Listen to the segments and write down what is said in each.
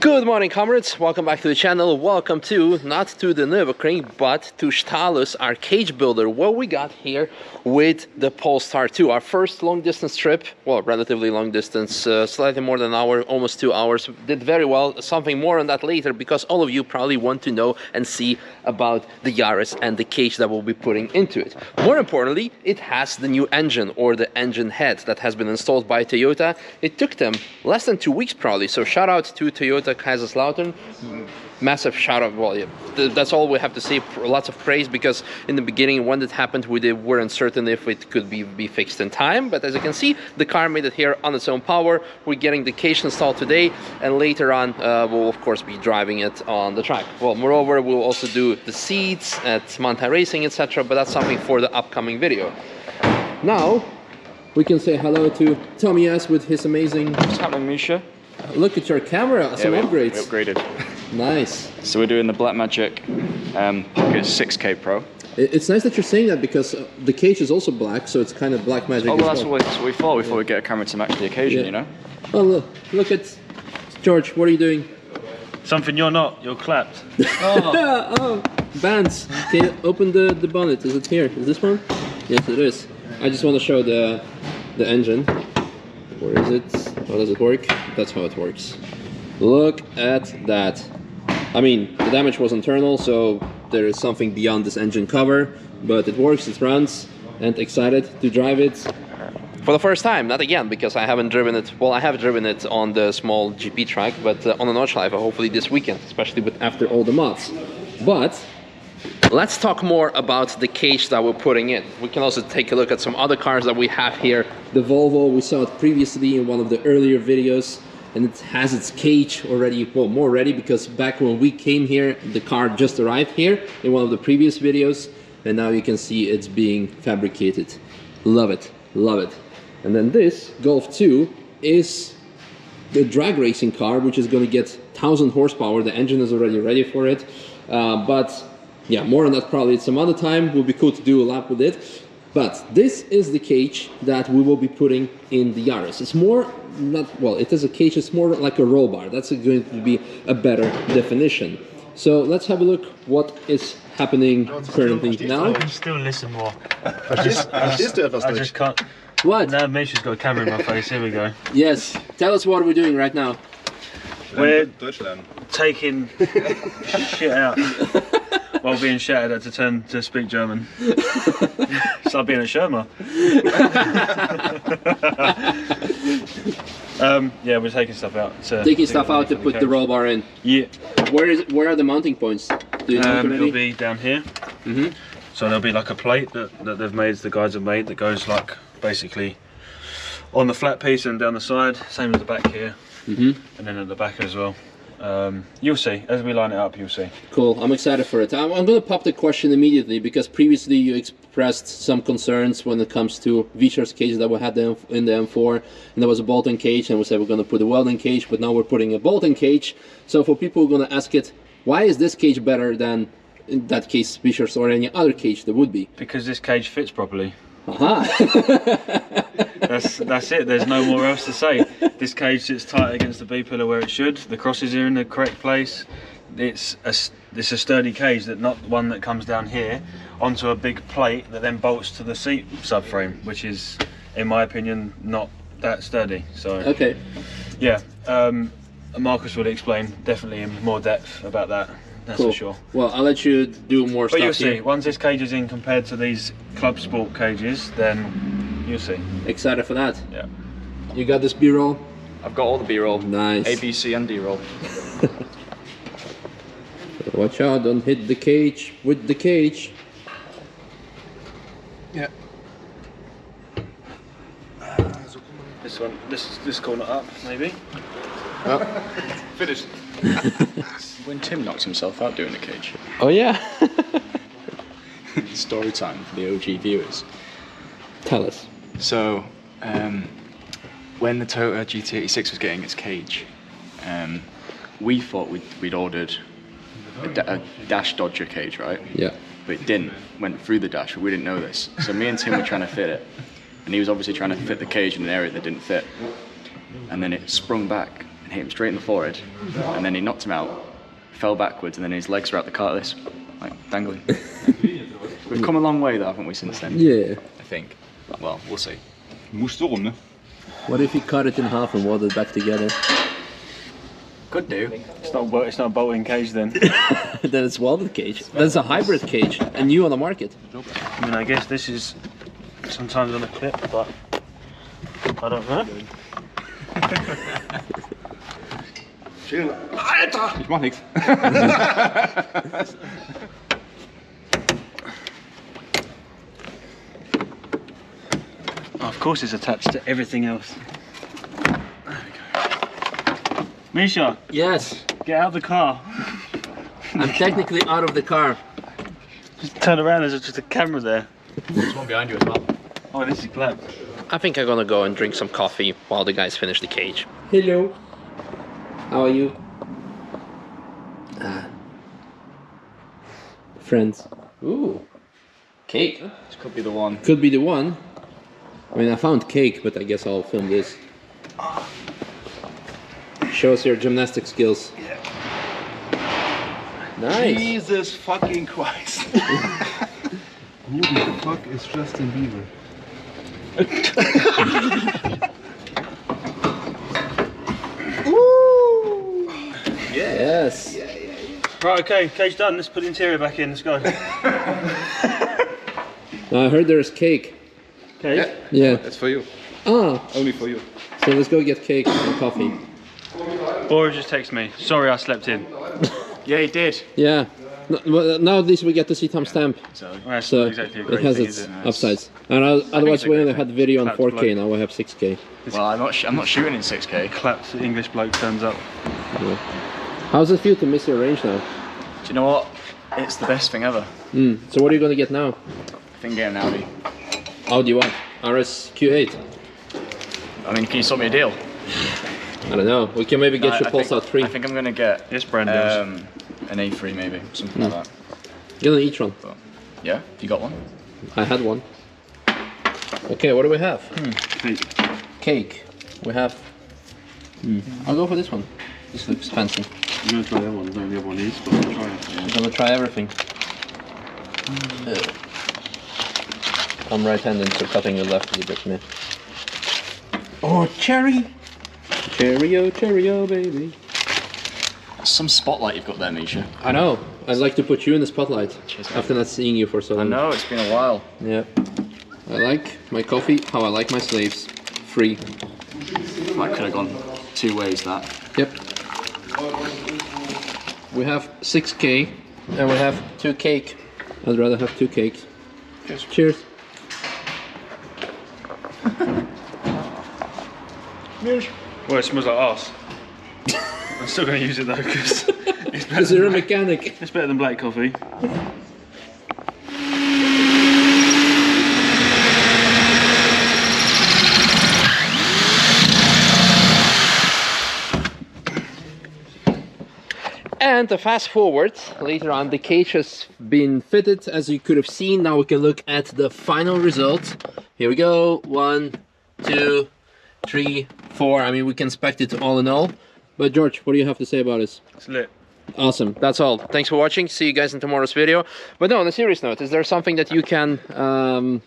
Good morning, comrades. Welcome back to the channel. Welcome to, not to the Nürburgring, but to Stahlus, our cage builder. What we got here with the Polestar 2, our first long distance trip. Well, relatively long distance, slightly more than an hour, almost 2 hours. Did very well. Something more on that later, because all of you probably want to know and see about the Yaris and the cage that we'll be putting into it. More importantly, it has the new engine, or the engine head, that has been installed by Toyota. It took them less than 2 weeks probably, so shout out to Toyota Kaiserslautern. Massive shout out. Well, yeah, that's all we have to say. Lots of praise, because in the beginning when it happened we weren't certain if it could be fixed in time, but as you can see, the car made it here on its own power. We're getting the cage installed today, and later on we'll of course be driving it on the track. Well, moreover, we'll also do the seats at Manthey-Racing, etc., but that's something for the upcoming video. Now we can say hello to Tommy S with his amazing... What's happening, Misha? Look at your camera, some upgrades. We upgraded. Nice. So we're doing the Blackmagic Pocket 6K Pro. It's nice that you're saying that, because the cage is also black, so it's kind of Blackmagic. Oh, well, that's what we thought. We thought we'd get a camera to match the occasion, you know? Oh, look at George. What are you doing? Something you're not. You're clapped. Oh, oh, bands. Can you open the bonnet? Is it here? Is this one? Yes, it is. I just want to show the engine. Where is it? How does it work? That's how it works. Look at that. I mean, the damage was internal, so there is something beyond this engine cover, but it works, it runs, and excited to drive it for the first time. Not again, because I haven't driven it. Well, I have driven it on the small GP track, but on the Nordschleife, hopefully this weekend, especially after all the mods. But let's talk more about the cage that we're putting in. We can also take a look at some other cars that we have here. The Volvo, we saw it previously in one of the earlier videos, and it has its cage already, well, more ready, because back when we came here, the car just arrived here in one of the previous videos, and now you can see it's being fabricated. Love it, love it. And then this Golf 2 is the drag racing car, which is going to get 1000 horsepower. The engine is already ready for it, but yeah, more on that probably at some other time. Will be cool to do a lap with it. But this is the cage that we will be putting in the Yaris. It's more, not, well, it is a cage, it's more like a roll bar. That's going to be a better definition. So let's have a look what is happening currently now. Still listen more. I just can't. What? Now Misha's got a camera in my face. Here we go. Yes. Tell us what we're doing right now. We're taking shit out while being shouted at to turn to speak German. It's like being a Sherma. Yeah, we're taking stuff out. Taking stuff out to put the roll bar in. Yeah. Where are the mounting points? Do you know it'll be down here. So there'll be like a plate that they've made, the guys have made, that goes like basically on the flat piece and down the side, same as the back here, and then at the back as well. You'll see, as we line it up, you'll see. Cool, I'm excited for it. I'm going to pop the question immediately, because previously you expressed some concerns when it comes to Vishar's cage that we had in the M4, and there was a bolt-in cage, and we said we're going to put a welding cage, but now we're putting a bolt-in cage. So for people who are going to ask it, why is this cage better than, in that case, Vishar's or any other cage that would be? Because this cage fits properly. Aha! That's it, there's no more else to say. This cage sits tight against the B-pillar where it should, the crosses are in the correct place. It's a sturdy cage, that not one that comes down here onto a big plate that then bolts to the seat subframe, which is, in my opinion, not that sturdy. So okay, yeah, Marcus will explain definitely in more depth about that. That's for sure. Well, I'll let you do more stuff. But you'll see, once this cage is in compared to these Club Sport cages, then you'll see. Excited for that? Yeah. You got this B-roll? I've got all the B-roll. Nice. A, B, C and D-roll. Watch out, don't hit the cage with the cage. Yeah. This one, this corner up, maybe. Oh. Finished. When Tim knocks himself out doing the cage. Oh yeah. Story time for the OG viewers. Tell us. So, when the Toyota GT86 was getting its cage, we thought we'd ordered a dash dodger cage, right? Yeah. But it didn't. Went through the dash, but we didn't know this. So me and Tim were trying to fit it, and he was obviously trying to fit the cage in an area that didn't fit. And then it sprung back and hit him straight in the forehead. And then he knocked him out, fell backwards, and then his legs were out the car like this, like dangling. We've come a long way though, haven't we, since then? Yeah. I think. Well, we'll see. What if you cut it in half and weld it back together? Could do. It's not a bolting cage then. Then it's welded cage. That's a hybrid cage, and new on the market. I mean, I guess this is sometimes on a clip, but I don't know. Ich mach nichts. Of course it's attached to everything else. There we go. Misha, Yes. get out of the car. I'm technically out of the car. Just turn around, there's just a camera there. There's one behind you as well. Oh, this is clap. I think I'm gonna go and drink some coffee while the guys finish the cage. Hello. How are you? Friends. Ooh. Cake. This could be the one. Could be the one. I mean, I found cake, but I guess I'll film this. Show us your gymnastic skills. Nice. Jesus fucking Christ. Who the fuck is Justin Bieber? Yes. Right, okay, cage done. Let's put the interior back in. Let's go. I heard there's cake. Okay. Yeah. That's for you. Ah. Only for you. So let's go get cake and coffee. Or just text me. Sorry, I slept in. Yeah, he did. Yeah. Well, now at least we get to see Tom Stamp. So Well, that's So not exactly a great it has thing, its is it? upsides. And otherwise it's a we great only thing. had video on Clapped 4K. bloke. Now we have 6K. well, I'm not shooting in 6K. Clapped English bloke turns up. Yeah. How does it feel to miss your range now? Do you know what? It's the best thing ever. So what are you gonna get now? I think getting an Audi. Audi what? RS Q8. I mean, can you sort me a deal? I don't know. We can maybe get I your Pulsar 3. I think I'm gonna get Yes, Brendan. an A3 maybe, something like that. Get an e-tron. But, yeah, you got one? I had one. Okay, what do we have? Cake. Cake. We have. I'll go for this one. This looks fancy. I'm going to try the other one. I don't know what the other one is, but I'll try it. I'm gonna try everything. I'm right-handed, so cutting your left is a bit meh. Oh, cherry! Cheerio, baby. Some spotlight you've got there, Misha. I know. I'd like to put you in the spotlight Cheers, after not seeing you for so I long. know, it's been a while. Yeah. I like my coffee how I like my slaves. Free. That could have gone two ways, that. Yep. We have 6K and we have 2 cake. I'd rather have 2 cakes. Cheers. Cheers. Well, it smells like arse. I'm still going to use it though, because it's better Is there a than mechanic? it's better than black coffee. And to fast forward, later on the cage has been fitted, as you could have seen. Now we can look at the final result. Here we go, 1, 2, 3, 4. I mean, we can inspect it all in all. But George, what do you have to say about this? It's lit. Awesome, that's all. Thanks for watching. See you guys in tomorrow's video. But no, on a serious note, is there something that you can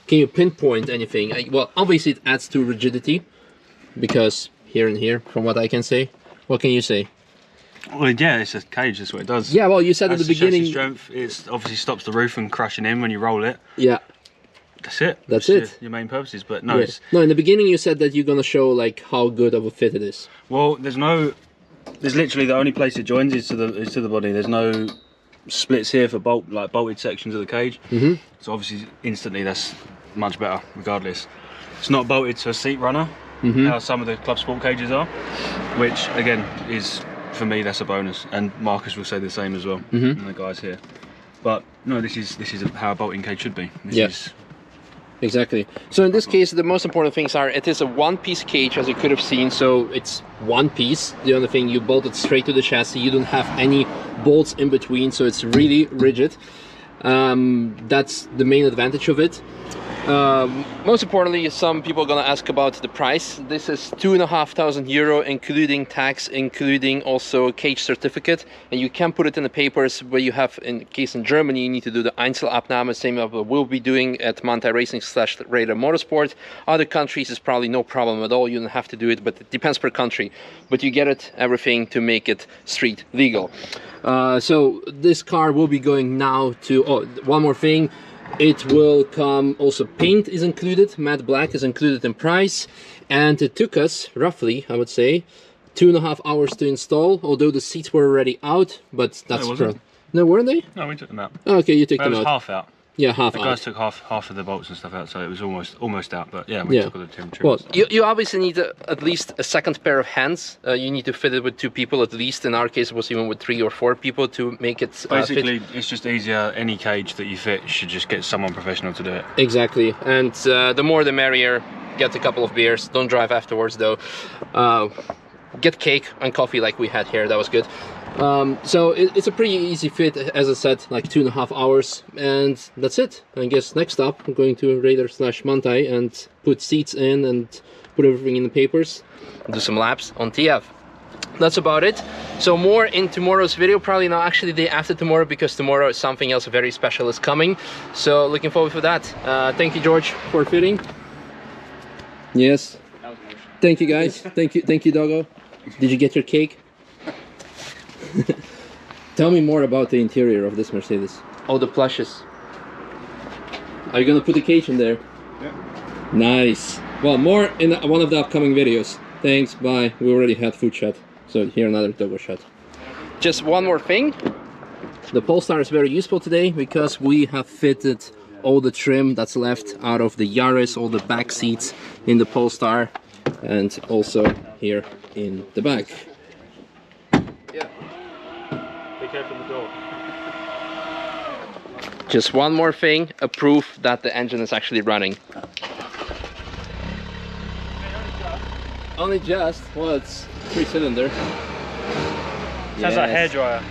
you pinpoint anything? Well, obviously it adds to rigidity, because here and here, from what I can say. What can you say? Well, yeah, it's a cage. That's what it does. Yeah, well, you said at the That's chassis beginning. strength. It obviously stops the roof from crashing in when you roll it. Yeah. That's it. That's It's it. Your main purposes, but no. Yeah. It's, No, in the beginning you said that you're gonna show like how good of a fit it is. well, there's literally the only place it joins is to the body. There's no splits here for bolted sections of the cage. So obviously instantly that's much better regardless. It's not bolted to a seat runner, how some of the club sport cages are, which again is, for me, that's a bonus, and Marcus will say the same as well, and the guys here. But no, this is how a bolting cage should be. This is Exactly. So in this case, the most important things are it is a one-piece cage, as you could have seen. So it's one piece. The only thing, you bolt it straight to the chassis. You don't have any bolts in between, so it's really rigid. That's the main advantage of it. Most importantly, some people are gonna ask about the price. This is €2,500, including tax, including also cage certificate, and you can put it in the papers where you have, in case in Germany, you need to do the Einzelabnahme, same as we'll be doing at Manthey-Racing / Radar Motorsport. Other countries is probably no problem at all, you don't have to do it, but it depends per country. But you get it, everything to make it street legal. So this car will be going now to, oh, one more thing. It will come, also paint is included, matte black is included in price, and it took us roughly, I would say, 2.5 hours to install, although the seats were already out, but that's no, weren't they? No, we took them out. Oh, okay, you took them It was out. half out. Yeah, half The out. guys took half of the bolts and stuff out, so it was almost out. But yeah, we took all the trim. Well, you obviously need at least a second pair of hands. You need to fit it with 2 people at least. In our case, it was even with 3 or 4 people to make it Basically, fit. it's just easier. Any cage that you fit, you should just get someone professional to do it. Exactly, and the more the merrier. Get a couple of beers. Don't drive afterwards though. Get cake and coffee like we had here. That was good. So it's a pretty easy fit, as I said, like 2.5 hours, and that's it. I guess next up I'm going to Radar / Manthey and put seats in and put everything in the papers, do some laps on TF. That's about it. So more in tomorrow's video, probably not actually the day after tomorrow, because tomorrow something else very special is coming. So looking forward to that. Thank you, George, for fitting. Yes. Thank you, guys. Thank you, Doggo. Did you get your cake? Tell me more about the interior of this Mercedes. All the plushes. Are you gonna put the cage in there? Yeah. Nice. Well, more in one of the upcoming videos. Thanks, bye. We already had food shot, so here another Doggo shot. Just one more thing. The Polestar is very useful today because we have fitted all the trim that's left out of the Yaris, all the back seats in the Polestar, and also here in the back. Be careful of the door. Just one more thing, a proof that the engine is actually running. Only just, well, it's 3-cylinder. Sounds like a hairdryer.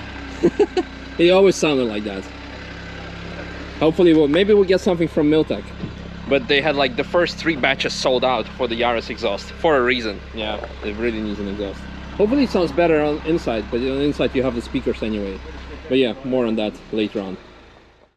It always sounded like that. Hopefully, maybe we'll get something from Miltech. But they had like the first 3 batches sold out for the Yaris exhaust, for a reason. Yeah, it really needs an exhaust. Hopefully it sounds better on inside, but on the inside you have the speakers anyway. But yeah, more on that later on.